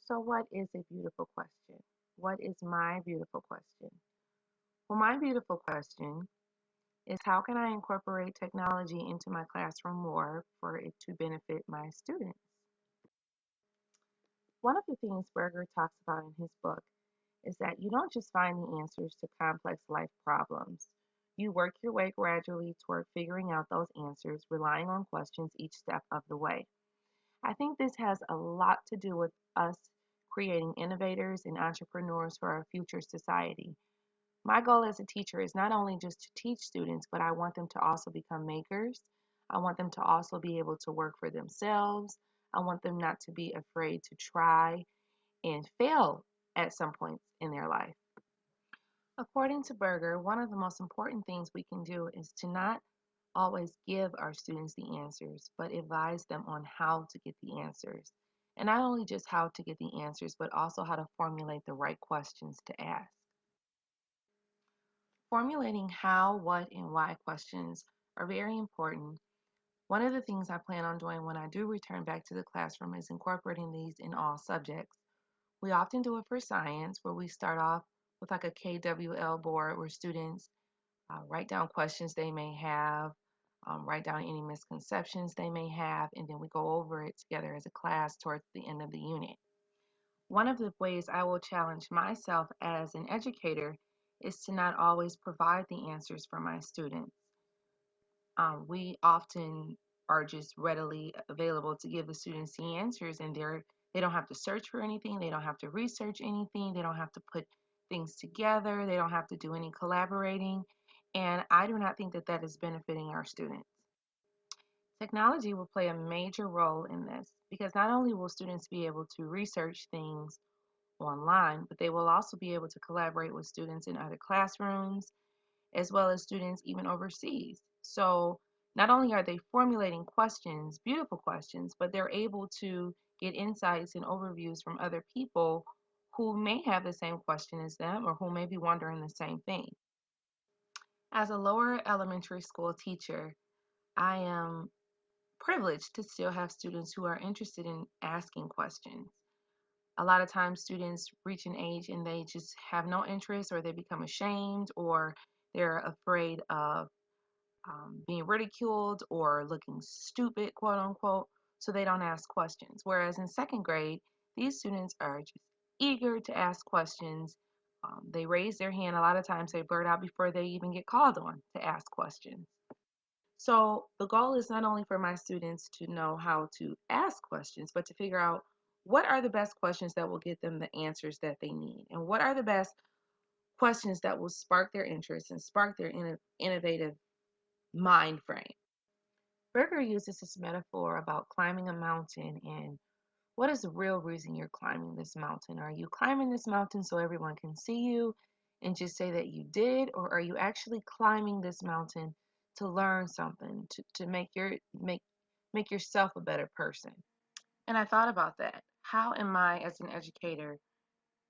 So, what is a beautiful question? What is my beautiful question? Well, my beautiful question is how can I incorporate technology into my classroom more for it to benefit my students? One of the things Berger talks about in his book is that you don't just find the answers to complex life problems. You work your way gradually toward figuring out those answers, relying on questions each step of the way. I think this has a lot to do with us creating innovators and entrepreneurs for our future society. My goal as a teacher is not only just to teach students, but I want them to also become makers. I want them to also be able to work for themselves. I want them not to be afraid to try and fail at some points in their life. According to Berger, one of the most important things we can do is to not always give our students the answers, but advise them on how to get the answers. And not only just how to get the answers, but also how to formulate the right questions to ask. Formulating how, what, and why questions are very important. One of the things I plan on doing when I do return back to the classroom is incorporating these in all subjects. We often do it for science, where we start off with like a KWL board where students write down questions they may have, write down any misconceptions they may have, and then we go over it together as a class towards the end of the unit. One of the ways I will challenge myself as an educator is to not always provide the answers for my students. We often are just readily available to give the students the answers, and they don't have to search for anything, they don't have to research anything, they don't have to put things together, they don't have to do any collaborating, and I do not think that that is benefiting our students. Technology will play a major role in this because not only will students be able to research things online, but they will also be able to collaborate with students in other classrooms as well as students even overseas. So not only are they formulating questions, beautiful questions, but they're able to get insights and overviews from other people who may have the same question as them or who may be wondering the same thing. As a lower elementary school teacher, I am privileged to still have students who are interested in asking questions. A lot of times students reach an age and they just have no interest or they become ashamed or they're afraid of being ridiculed or looking stupid, quote unquote, so they don't ask questions. Whereas in second grade, these students are just eager to ask questions. They raise their hand. A lot of times they blurt out before they even get called on to ask questions. So the goal is not only for my students to know how to ask questions, but to figure out what are the best questions that will get them the answers that they need, and what are the best questions that will spark their interest and spark their innovative mind frame. Berger uses this metaphor about climbing a mountain and what is the real reason you're climbing this mountain? Are you climbing this mountain so everyone can see you and just say that you did, or are you actually climbing this mountain to learn something, to make yourself a better person? And I thought about that. How am I as an educator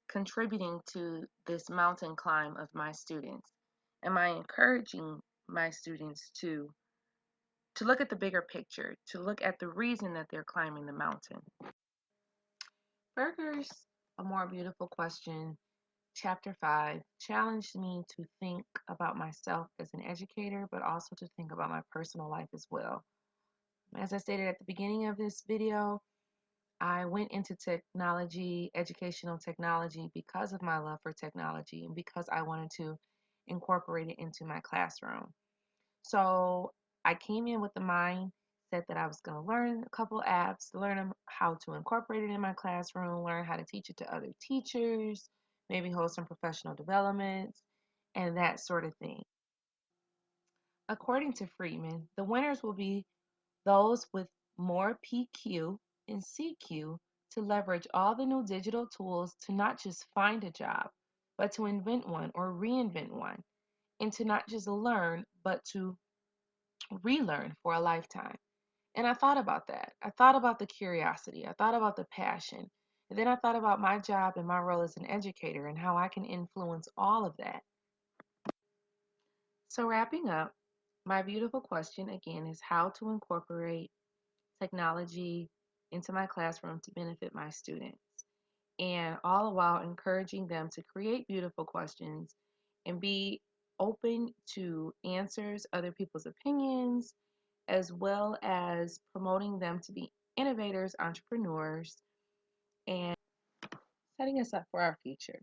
contributing to this mountain climb of my students? Am I encouraging my students to look at the bigger picture, to look at the reason that they're climbing the mountain? Berger's A More Beautiful Question, Chapter 5, challenged me to think about myself as an educator, but also to think about my personal life as well. As I stated at the beginning of this video, I went into technology, educational technology, because of my love for technology and because I wanted to incorporate it into my classroom. So I came in with the mindset that I was going to learn a couple apps, learn how to incorporate it in my classroom, learn how to teach it to other teachers, maybe hold some professional developments, and that sort of thing. According to Friedman, the winners will be those with more PQ and CQ to leverage all the new digital tools to not just find a job, but to invent one or reinvent one, and to not just learn, but to relearn for a lifetime. And I thought about that. I thought about the curiosity. I thought about the passion. And then I thought about my job and my role as an educator and how I can influence all of that. So, wrapping up, my beautiful question again is how to incorporate technology into my classroom to benefit my students. and all the while encouraging them to create beautiful questions and be open to answers, other people's opinions, as well as promoting them to be innovators, entrepreneurs, and setting us up for our future.